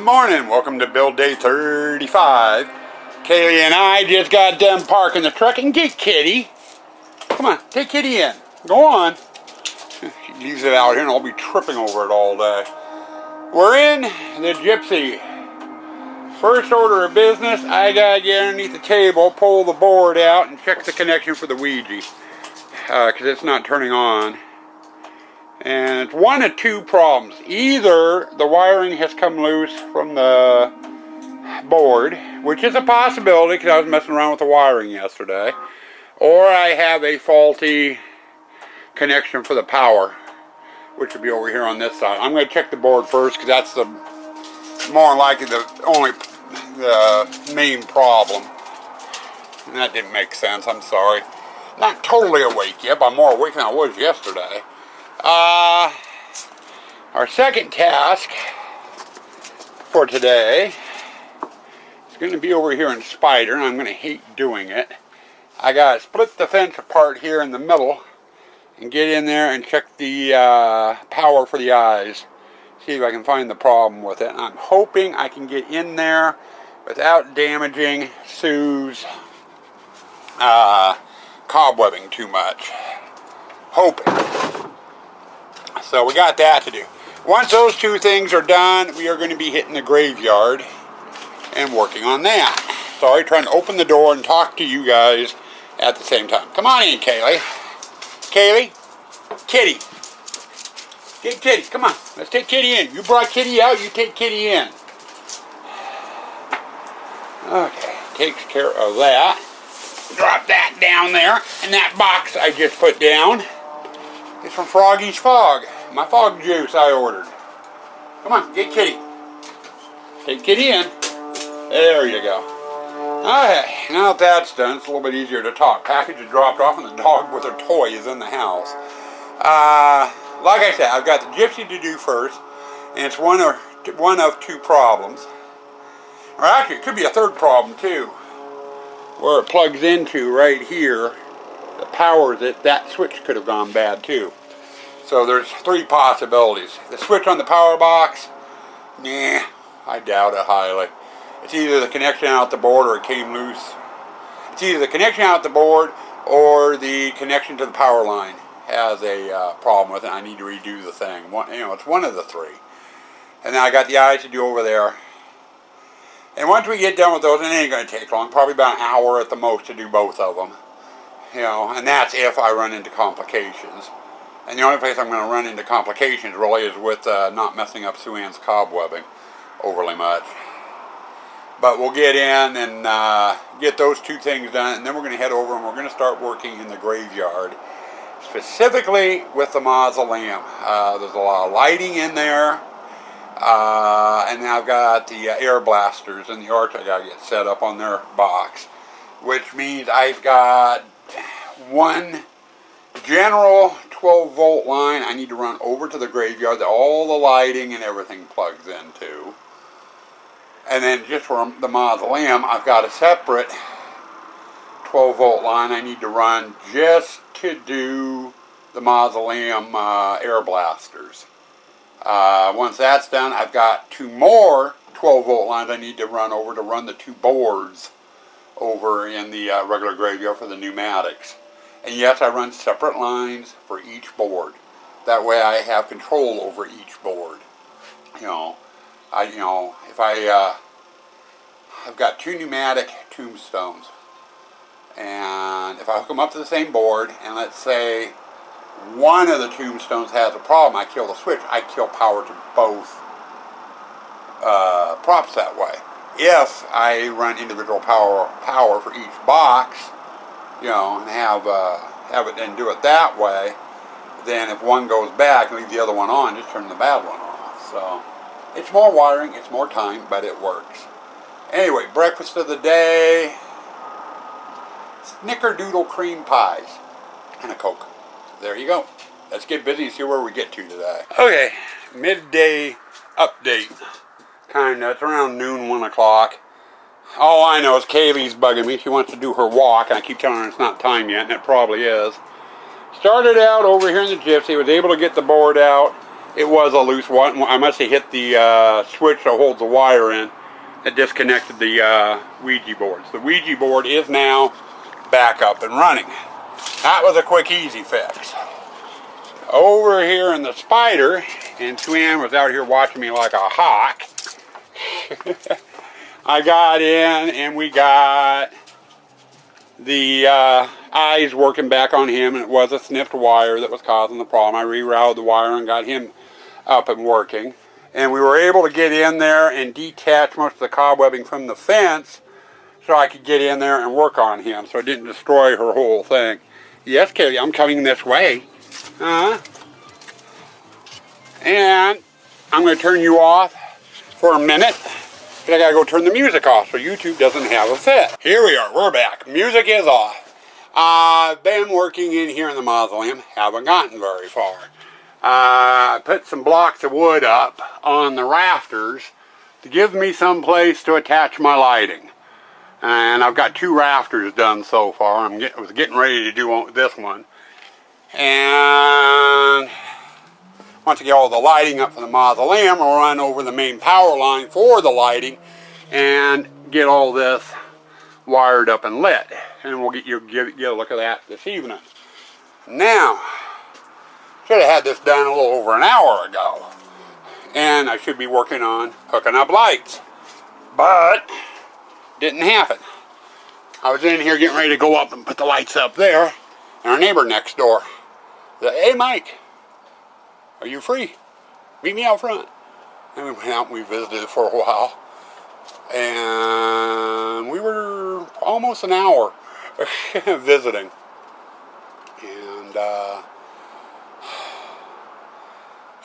morning. Welcome to build day 35. Kaylee and I just got done parking the truck and get Kitty. Come on, take Kitty in. Go on. She leaves it out here and I'll be tripping over it all day. We're in the Gypsy. First order of business, I gotta get underneath the table, pull the board out, and check the connection for the Ouija. Because it's not turning on. And it's one of two problems. Either the wiring has come loose from the board, which is a possibility because I was messing around with the wiring yesterday, or I have a faulty connection for the power, which would be over here on this side. I'm going to check the board first because that's the more likely the main problem. And that didn't make sense. I'm sorry. Not totally awake yet, but I'm more awake than I was yesterday. Our second task for today is going to be over here in Spider, and I'm going to hate doing it. I got to split the fence apart here in the middle and get in there and check the power for the eyes. See if I can find the problem with it. And I'm hoping I can get in there without damaging Sue's cobwebbing too much. Hoping. So we got that to do. Once those two things are done, we are going to be hitting the graveyard and working on that. Sorry, trying to open the door and talk to you guys at the same time. Come on in, Kaylee. Kaylee? Kitty. Get Kitty. Come on. Let's take Kitty in. You brought Kitty out, you take Kitty in. Okay. Takes care of that. Drop that down there. And that box I just put down is from Froggy's Fog. My fog juice I ordered. Come on, get Kitty. Take Kitty in. There you go. Okay, now that that's done, it's a little bit easier to talk. Package is dropped off and the dog with her toy is in the house. Like I said, I've got the Gypsy to do first, and it's one of two problems. Or actually, it could be a third problem too, where it plugs into right here. The powers it, that switch could have gone bad too. So there's three possibilities. The switch on the power box, nah, I doubt it highly. It's either the connection out the board or it came loose. It's either the connection out the board or the connection to the power line has a problem with it. I need to redo the thing. It's one of the three. And then I got the eyes to do over there. And once we get done with those, and it ain't going to take long, probably about an hour at the most to do both of them. And that's if I run into complications. And the only place I'm going to run into complications really is with not messing up Sue Ann's cobwebbing overly much. But we'll get in and get those two things done, and then we're going to head over and we're going to start working in the graveyard, specifically with the mausoleum. There's a lot of lighting in there, and then I've got the air blasters in the arch I got to get set up on their box, which means I've got one general 12-volt line I need to run over to the graveyard that all the lighting and everything plugs into. And then just for the mausoleum, I've got a separate 12-volt line I need to run just to do the mausoleum air blasters. Once that's done, I've got two more 12-volt lines I need to run over to run the two boards over in the regular graveyard for the pneumatics. And yes, I run separate lines for each board. That way I have control over each board. If I've got two pneumatic tombstones, and if I hook them up to the same board, and let's say one of the tombstones has a problem, I kill the switch, I kill power to both props that way. If I run individual power for each box, and have it and do it that way, then if one goes back and leave the other one on, just turn the bad one off. So it's more wiring, it's more time, but it works. Anyway, breakfast of the day, snickerdoodle cream pies and a Coke. There you go. Let's get busy and see where we get to today. Okay, midday update. It's around noon, 1 o'clock. All I know is Kaylee's bugging me. She wants to do her walk, and I keep telling her it's not time yet, and it probably is. Started out over here in the Gypsy, was able to get the board out, it was a loose one. I must have hit the switch that holds the wire in. It disconnected the Ouija boards. The Ouija board is now back up and running. That was a quick, easy fix. Over here in the Spider, and Sue-Ann was out here watching me like a hawk. I got in and we got the eyes working back on him, and it was a snipped wire that was causing the problem. I rerouted the wire and got him up and working. And we were able to get in there and detach most of the cobwebbing from the fence so I could get in there and work on him so it didn't destroy her whole thing. Yes, Katie, I'm coming this way. And I'm going to turn you off for a minute. But I got to go turn the music off so YouTube doesn't have a fit. Here we are. We're back. Music is off. I've been working in here in the mausoleum. Haven't gotten very far. I put some blocks of wood up on the rafters to give me some place to attach my lighting. And I've got 2 rafters done so far. I was getting ready to do this one. And once I get all the lighting up for the mausoleum, I'll run over the main power line for the lighting and get all this wired up and lit. And we'll get a look at that this evening. Now, should have had this done a little over an hour ago. And I should be working on hooking up lights. But didn't happen. I was in here getting ready to go up and put the lights up there. And our neighbor next door said, "Hey Mike, are you free? Meet me out front." And we went out and we visited for a while. And we were almost an hour visiting. And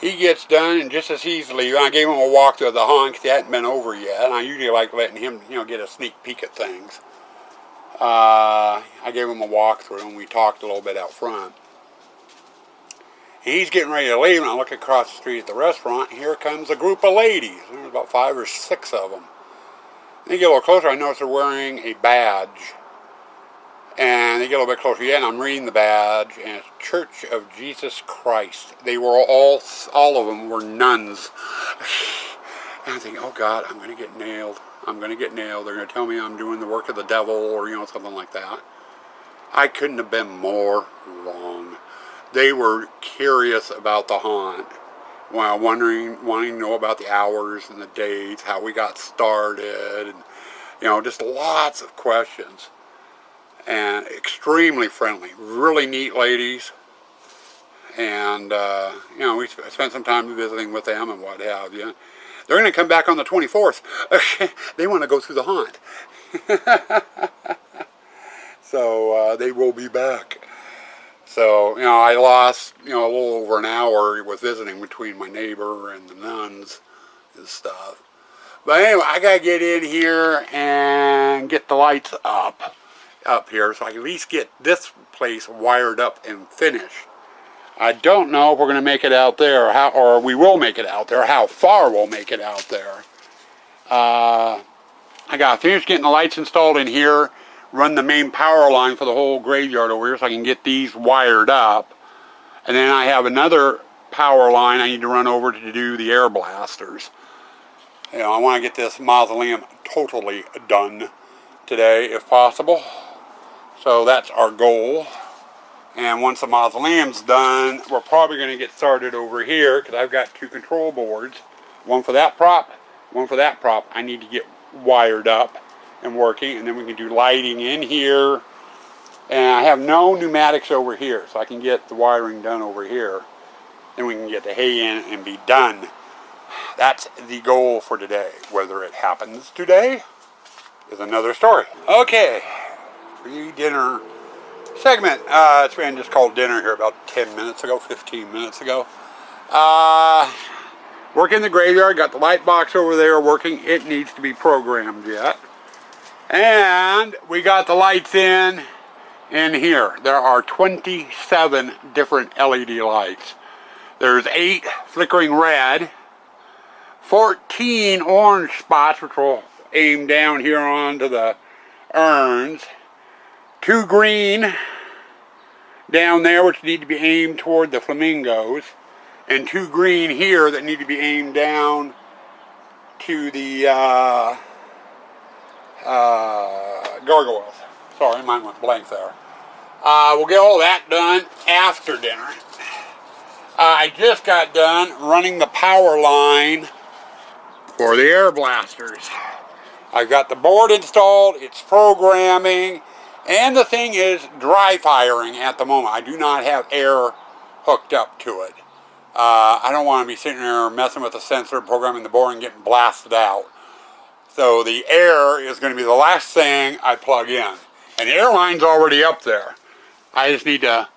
he gets done, and just as easily, I gave him a walk through the haunt because he hadn't been over yet. And I usually like letting him, get a sneak peek at things. I gave him a walk through, and we talked a little bit out front. And he's getting ready to leave, and I look across the street at the restaurant, and here comes a group of ladies. There's about 5 or 6 of them. And they get a little closer, I notice they're wearing a badge. And they get a little bit closer yet, and I'm reading the badge, and it's Church of Jesus Christ. They were all of them were nuns. And I think, oh God, I'm going to get nailed. I'm going to get nailed. They're going to tell me I'm doing the work of the devil, or, something like that. I couldn't have been more wrong. They were curious about the haunt. While wanting to know about the hours and the dates, how we got started, and, just lots of questions. And extremely friendly, really neat ladies. And, we spent some time visiting with them and what have you. They're going to come back on the 24th. They want to go through the haunt. So, they will be back. So, I lost, a little over an hour with visiting between my neighbor and the nuns and stuff. But anyway, I got to get in here and get the lights up here so I can at least get this place wired up and finished. I don't know if we're going to make it out there, or we will make it out there, how far we'll make it out there. I got to finish getting the lights installed in here, run the main power line for the whole graveyard over here so I can get these wired up. And then I have another power line I need to run over to do the air blasters. I want to get this mausoleum totally done today if possible. So that's our goal. And once the mausoleum's done, we're probably going to get started over here because I've got 2 control boards. One for that prop, one for that prop. I need to get wired up and working, and then we can do lighting in here. And I have no pneumatics over here, so I can get the wiring done over here. Then we can get the hay in and be done. That's the goal for today. Whether it happens today is another story. Okay, pre-dinner segment. It's been just called dinner here about 10 minutes ago, 15 minutes ago. Working in the graveyard, got the light box over there working. It needs to be programmed yet. And we got the lights in here. There are 27 different LED lights. There's 8 flickering red, 14 orange spots, which will aim down here onto the urns, 2 green down there, which need to be aimed toward the flamingos, and 2 green here that need to be aimed down to the gargoyles. Sorry, mine went blank there. We'll get all that done after dinner. I just got done running the power line for the air blasters. I've got the board installed, it's programming, and the thing is dry firing at the moment. I do not have air hooked up to it. I don't want to be sitting there messing with the sensor, programming the board, and getting blasted out. So the air is going to be the last thing I plug in. And the air line's already up there. I just need to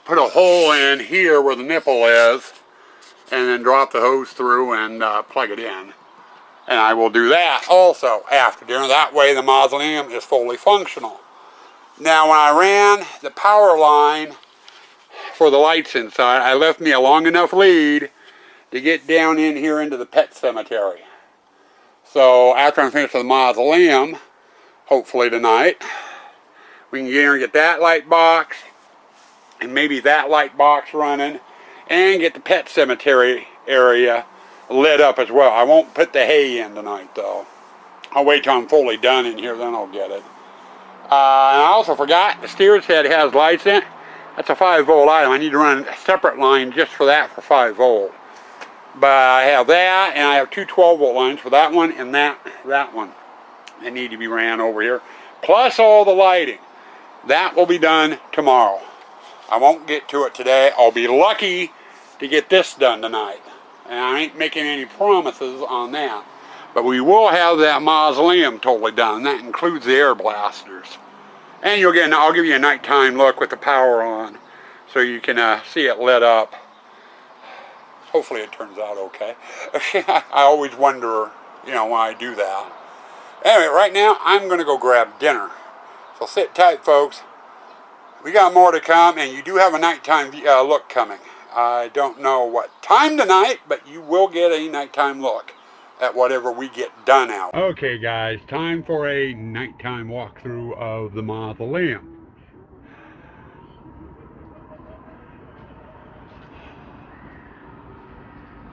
put a hole in here where the nipple is, and then drop the hose through and plug it in. And I will do that also after dinner. That way the mausoleum is fully functional. Now when I ran the power line for the lights inside, I left me a long enough lead to get down in here into the pet cemetery. So after I'm finished with the mausoleum, hopefully tonight, we can get here and get that light box, and maybe that light box running, and get the pet cemetery area lit up as well. I won't put the hay in tonight though. I'll wait till I'm fully done in here, then I'll get it. And I also forgot, the steer's head has lights in it. That's a 5-volt item. I need to run a separate line just for that for 5 volt. But I have that, and I have 2 12-volt lines for that one and that one. They need to be ran over here. Plus all the lighting. That will be done tomorrow. I won't get to it today. I'll be lucky to get this done tonight. And I ain't making any promises on that. But we will have that mausoleum totally done. That includes the air blasters. And I'll give you a nighttime look with the power on, so you can see it lit up. Hopefully it turns out okay. I always wonder, when I do that. Anyway, right now I'm going to go grab dinner. So sit tight, folks. We got more to come, and you do have a nighttime look coming. I don't know what time tonight, but you will get a nighttime look at whatever we get done out. Okay guys, time for a nighttime walkthrough of the mausoleum.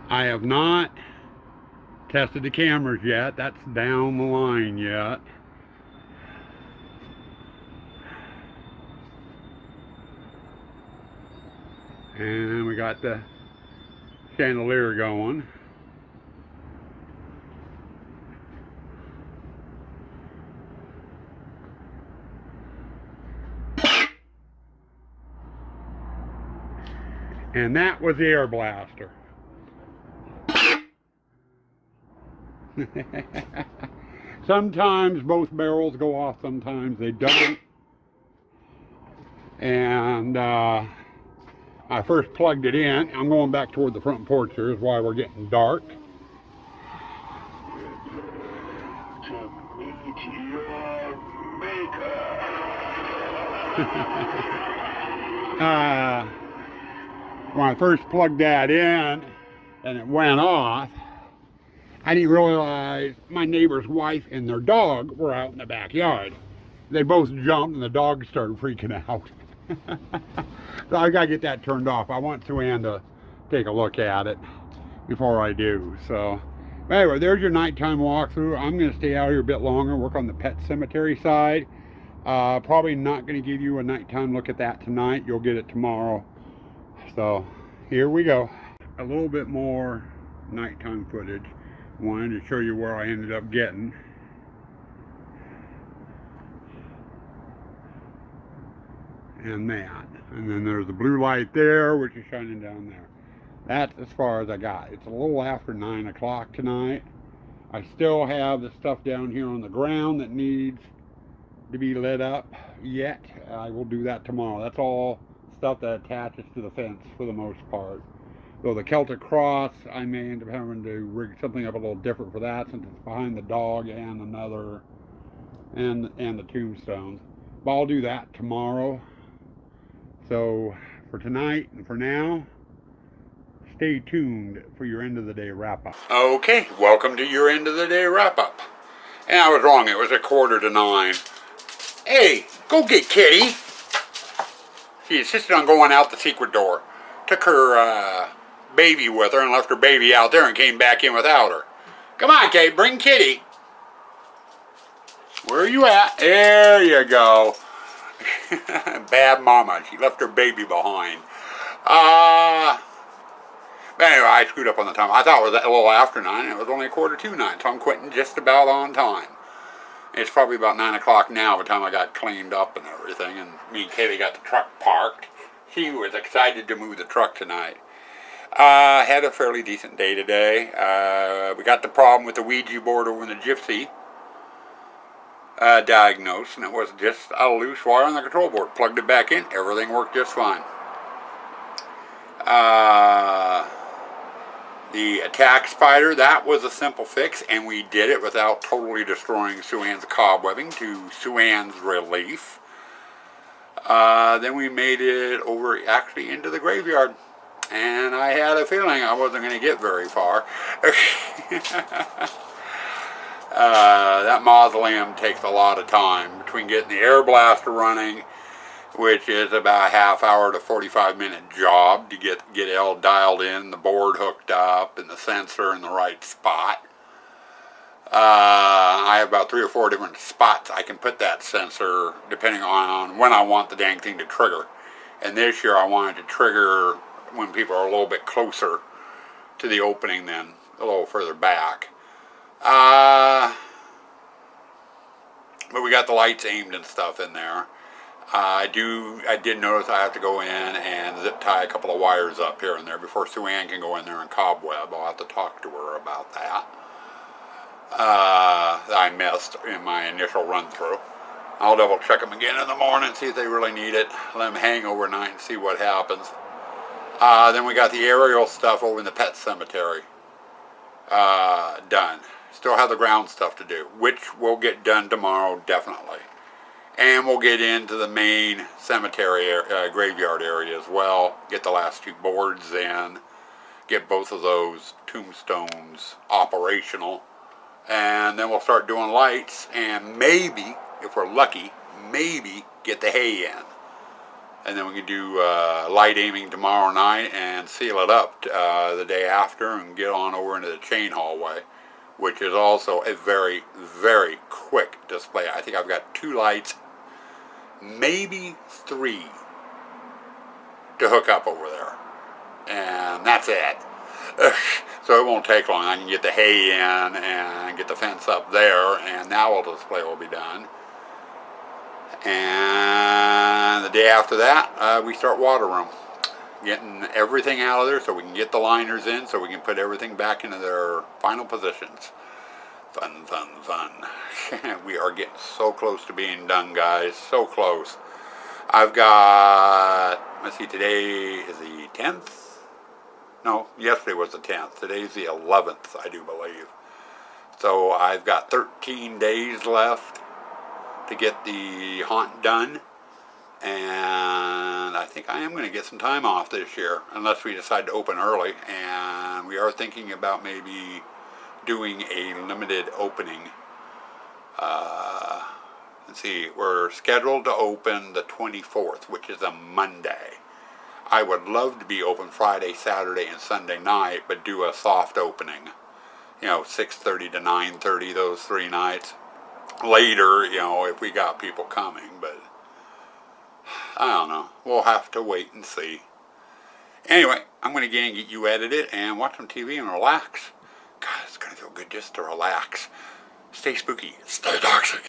I have not tested the cameras yet. That's down the line yet. And we got the chandelier going. And that was the air blaster. Sometimes both barrels go off, sometimes they don't. And I first plugged it in. I'm going back toward the front porch here, is why we're getting dark. When I first plugged that in and it went off, I didn't realize my neighbor's wife and their dog were out in the backyard. They both jumped and the dog started freaking out. So I gotta get that turned off. I want Sue-Ann to take a look at it before I do. So anyway, there's your nighttime walkthrough. I'm gonna stay out here a bit longer, work on the pet cemetery side. Probably not gonna give you a nighttime look at that tonight. You'll get it tomorrow. So here we go. A little bit more nighttime footage. Wanted to show you where I ended up getting. And that. And then there's the blue light there, which is shining down there. That's as far as I got. It's a little after 9 o'clock tonight. I still have the stuff down here on the ground that needs to be lit up yet. I will do that tomorrow. That's all stuff that attaches to the fence for the most part. Though the Celtic cross, I may end up having to rig something up a little different for that, since it's behind the dog and another, and the tombstones. But I'll do that tomorrow. So for tonight and for now, stay tuned for your end of the day wrap up. Okay, welcome to your end of the day wrap up. And I was wrong, it was 8:45. Hey, go get Kitty. She insisted on going out the secret door. Took her baby with her and left her baby out there and came back in without her. Come on, Kate, bring Kitty. Where are you at? There you go. Bad mama. She left her baby behind. But anyway, I screwed up on the time. I thought it was a little after 9, and it was only 8:45, so I'm quitting just about on time. It's probably about 9 o'clock now by the time I got cleaned up and everything, and me and Kaylee got the truck parked. She was excited to move the truck tonight. Had a fairly decent day today. We got the problem with the Ouija board over in the Gypsy diagnosed, and it was just a loose wire on the control board. Plugged it back in, everything worked just fine. The attack spider, that was a simple fix, and we did it without totally destroying Sue-Ann's cobwebbing, to Sue-Ann's relief. Then we made it over actually into the graveyard, and I had a feeling I wasn't going to get very far. That mausoleum takes a lot of time between getting the air blaster running, which is about a half hour to 45-minute job to get it all dialed in, the board hooked up, and the sensor in the right spot. I have about 3 or 4 different spots I can put that sensor depending on when I want the dang thing to trigger. And this year I wanted to trigger when people are a little bit closer to the opening than a little further back. But we got the lights aimed and stuff in there. I did notice I have to go in and zip tie a couple of wires up here and there before Sue-Ann can go in there and cobweb. I'll have to talk to her about that. I missed in my initial run through. I'll double check them again in the morning, see if they really need it. Let them hang overnight and see what happens. Then we got the aerial stuff over in the pet cemetery done. Still have the ground stuff to do, which will get done tomorrow, definitely. And we'll get into the main cemetery graveyard area as well. Get the last 2 boards in. Get both of those tombstones operational. And then we'll start doing lights. And maybe, if we're lucky, maybe get the hay in. And then we can do light aiming tomorrow night and seal it up the day after and get on over into the chain hallway, which is also a very, very quick display. I think I've got 2 lights, maybe 3 to hook up over there. And that's it. So it won't take long. I can get the hay in and get the fence up there, and that little display will be done. And the day after that, we start water room. Getting everything out of there so we can get the liners in, so we can put everything back into their final positions. Fun, fun, fun. We are getting so close to being done, guys. So close. I've got, let's see, today is the 10th? No, yesterday was the 10th. Today's the 11th, I do believe. So I've got 13 days left to get the haunt done. And I think I am going to get some time off this year, unless we decide to open early. And we are thinking about maybe doing a limited opening. Let's see, we're scheduled to open the 24th, which is a Monday. I would love to be open Friday, Saturday, and Sunday night, but do a soft opening. 6:30 to 9:30, those 3 nights. Later, if we got people coming, but I don't know. We'll have to wait and see. Anyway, I'm going to get you edited and watch some TV and relax. God, it's going to feel good just to relax. Stay spooky. Stay toxic.